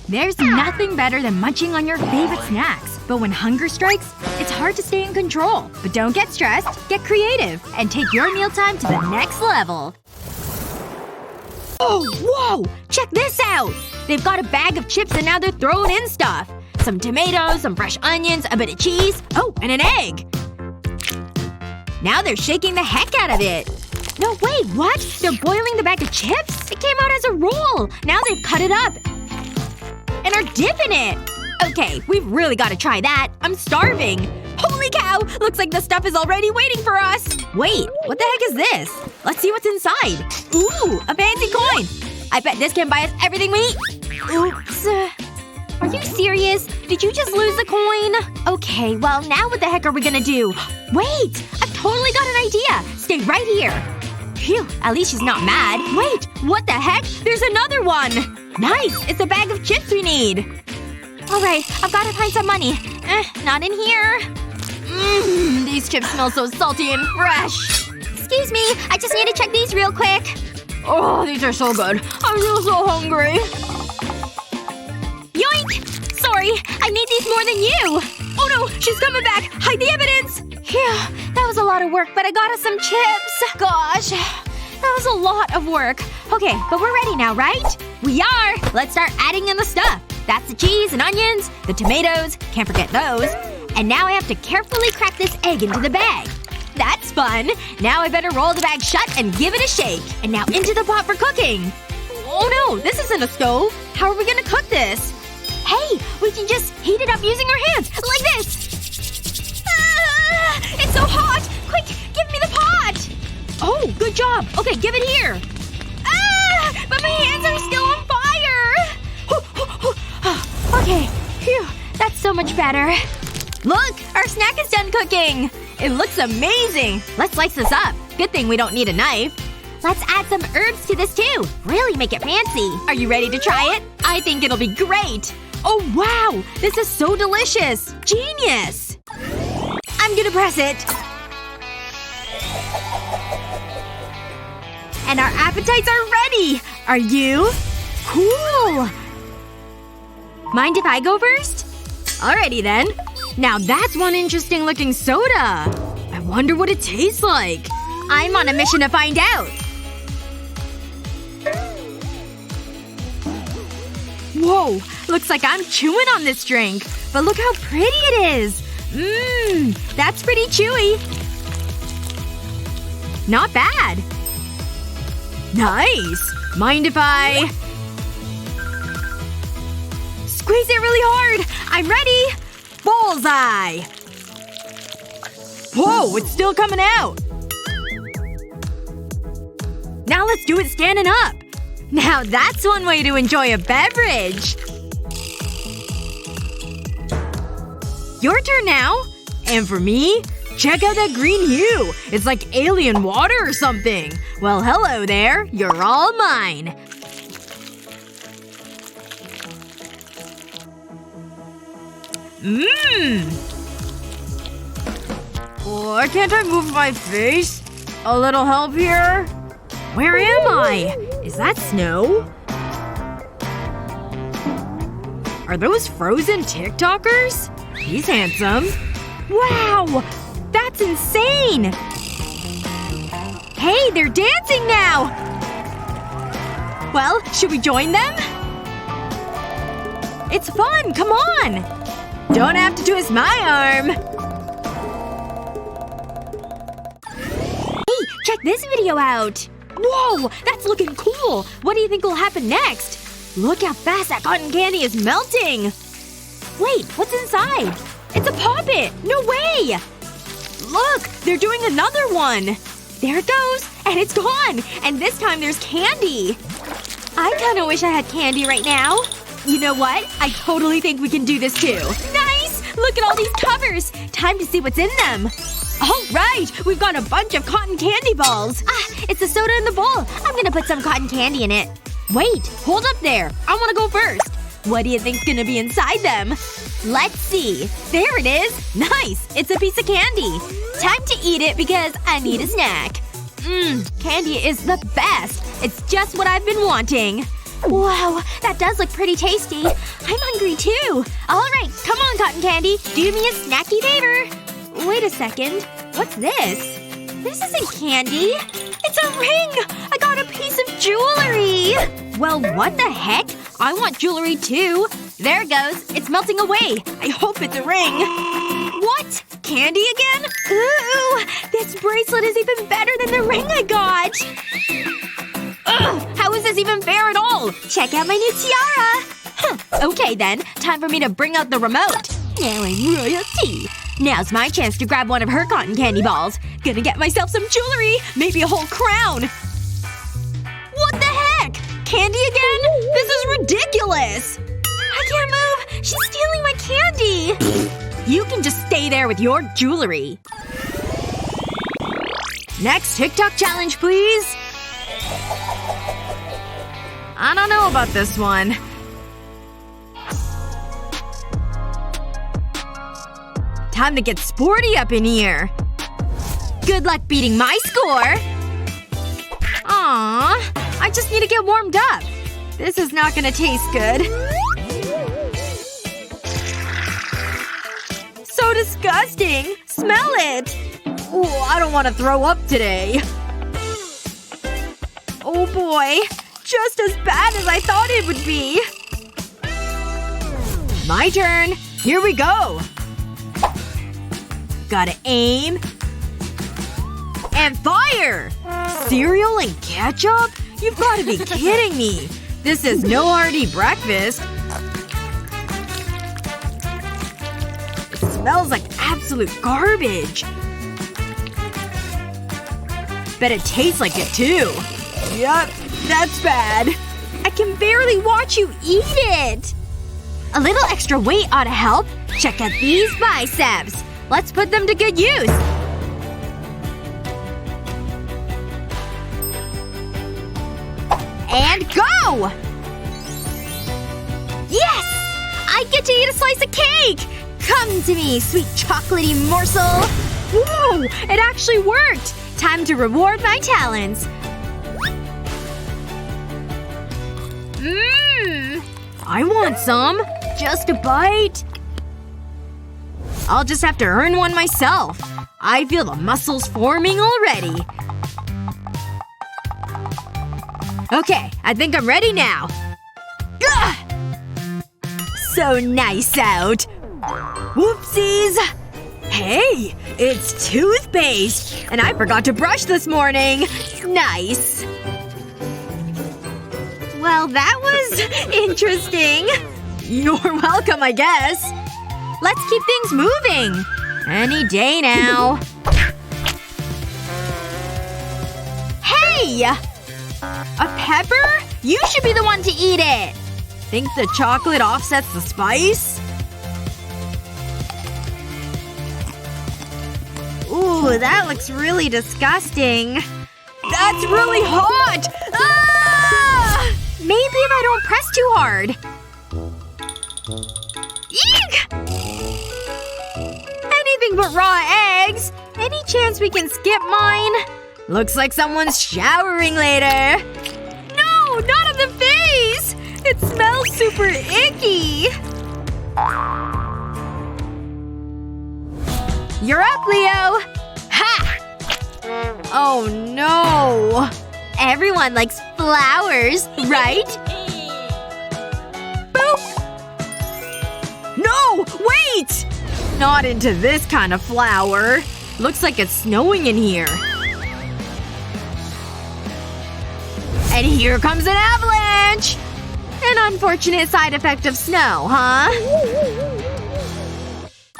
There's nothing better than munching on your favorite snacks. But when hunger strikes, it's hard to stay in control. But don't get stressed. Get creative. And take your mealtime to the next level. Oh, whoa! Check this out! They've got a bag of chips and now they're throwing in stuff. Some tomatoes, some fresh onions, a bit of cheese. Oh, and an egg. Now they're shaking the heck out of it. No, wait, what? They're boiling the bag of chips? It came out as a roll. Now they've cut it up. And are dipping it. Okay, we've really gotta try that. I'm starving. Holy cow! Looks like the stuff is already waiting for us! Wait, what the heck is this? Let's see what's inside. Ooh, a fancy coin! I bet this can buy us everything we need. Oops. Are you serious? Did you just lose the coin? Okay, well now what the heck are we gonna do? Wait! I've totally got an idea! Stay right here. Phew, at least she's not mad. Wait! What the heck? There's another one! Nice! It's a bag of chips we need. Alright, I've gotta find some money. Not in here. These chips smell so salty and fresh. Excuse me, I just need to check these real quick. Oh, these are so good. I feel so hungry. Yoink! Sorry, I need these more than you. Oh no, she's coming back! Hide the evidence! Phew, that was a lot of work, but I got us some chips. Gosh. That was a lot of work. Okay, but we're ready now, right? We are! Let's start adding in the stuff. That's the cheese and onions, the tomatoes, can't forget those. And now I have to carefully crack this egg into the bag. That's fun! Now I better roll the bag shut and give it a shake. And now into the pot for cooking. Oh no, this isn't a stove. How are we gonna cook this? Hey! We can just heat it up using our hands! Like this! Ah, it's so hot! Quick! Give me the pot! Oh, good job! Okay, give it here. Ah! But my hands are still on fire! Okay. Phew. That's so much better. Look! Our snack is done cooking! It looks amazing! Let's slice this up. Good thing we don't need a knife. Let's add some herbs to this too. Really make it fancy. Are you ready to try it? I think it'll be great! Oh wow! This is so delicious! Genius! I'm gonna press it. And our appetites are ready! Are you? Cool! Mind if I go first? Alrighty then. Now that's one interesting looking soda. I wonder what it tastes like. I'm on a mission to find out. Whoa. Looks like I'm chewing on this drink. But look how pretty it is. That's pretty chewy. Not bad. Nice. Mind if I… Squeeze it really hard! I'm ready! Bullseye! Whoa, it's still coming out! Now let's do it standing up! Now that's one way to enjoy a beverage! Your turn now! And for me? Check out that green hue! It's like alien water or something! Well, hello there. You're all mine. Why can't I move my face? A little help here? Where am I? Is that snow? Are those frozen TikTokers? He's handsome. Wow! That's insane! Hey, they're dancing now! Well, should we join them? It's fun! Come on! Don't have to twist my arm! Hey, check this video out! Whoa! That's looking cool! What do you think will happen next? Look how fast that cotton candy is melting! Wait, what's inside? It's a poppet! No way! Look! They're doing another one! There it goes! And it's gone! And this time there's candy! I kinda wish I had candy right now. You know what? I totally think we can do this too. Nice! Look at all these covers! Time to see what's in them. Alright! We've got a bunch of cotton candy balls! Ah! It's the soda in the bowl! I'm gonna put some cotton candy in it. Wait! Hold up there! I wanna go first! What do you think's gonna be inside them? Let's see. There it is! Nice! It's a piece of candy. Time to eat it because I need a snack. Candy is the best! It's just what I've been wanting. Wow, that does look pretty tasty. I'm hungry too. Alright, come on, cotton candy. Do me a snacky favor. Wait a second. What's this? This isn't candy. It's a ring! I got a piece of jewelry! Well, what the heck? I want jewelry too. There it goes. It's melting away. I hope it's a ring. What? Candy again? Ooh! This bracelet is even better than the ring I got! Ugh! How is this even fair at all? Check out my new tiara! Huh. Okay then. Time for me to bring out the remote. Now I'm royalty. Now's my chance to grab one of her cotton candy balls. Gonna get myself some jewelry! Maybe a whole crown! What the heck? Candy again? This is ridiculous! I can't move! She's stealing my candy! You can just stay there with your jewelry. Next TikTok challenge, please. I don't know about this one. Time to get sporty up in here. Good luck beating my score. Aww. I just need to get warmed up. This is not gonna taste good. So disgusting! Smell it! Ooh, I don't want to throw up today. Oh boy. Just as bad as I thought it would be. My turn. Here we go. Gotta aim. And fire! Cereal and ketchup? You've gotta be kidding me. This is no hearty breakfast. It smells like absolute garbage. Bet it tastes like it too. Yep, that's bad. I can barely watch you eat it! A little extra weight ought to help. Check out these biceps. Let's put them to good use. And go! Yes! I get to eat a slice of cake! Come to me, sweet chocolatey morsel! Whoa! It actually worked! Time to reward my talents. Mmm! I want some. Just a bite. I'll just have to earn one myself. I feel the muscles forming already. Okay, I think I'm ready now. Ugh! So nice out. Whoopsies! Hey! It's toothpaste! And I forgot to brush this morning. Nice. Well, that was interesting. You're welcome, I guess. Let's keep things moving. Any day now. Hey! A pepper? You should be the one to eat it! Think the chocolate offsets the spice? Ooh, that looks really disgusting. That's really hot! Ah! Maybe if I don't press too hard. Eek! Anything but raw eggs. Any chance we can skip mine? Looks like someone's showering later. No! Not on the face! It smells super icky. You're up, Leo! Ha! Oh no. Everyone likes flowers, right? Boop! No! Wait! Not into this kind of flower. Looks like it's snowing in here. And here comes an avalanche! An unfortunate side effect of snow, huh?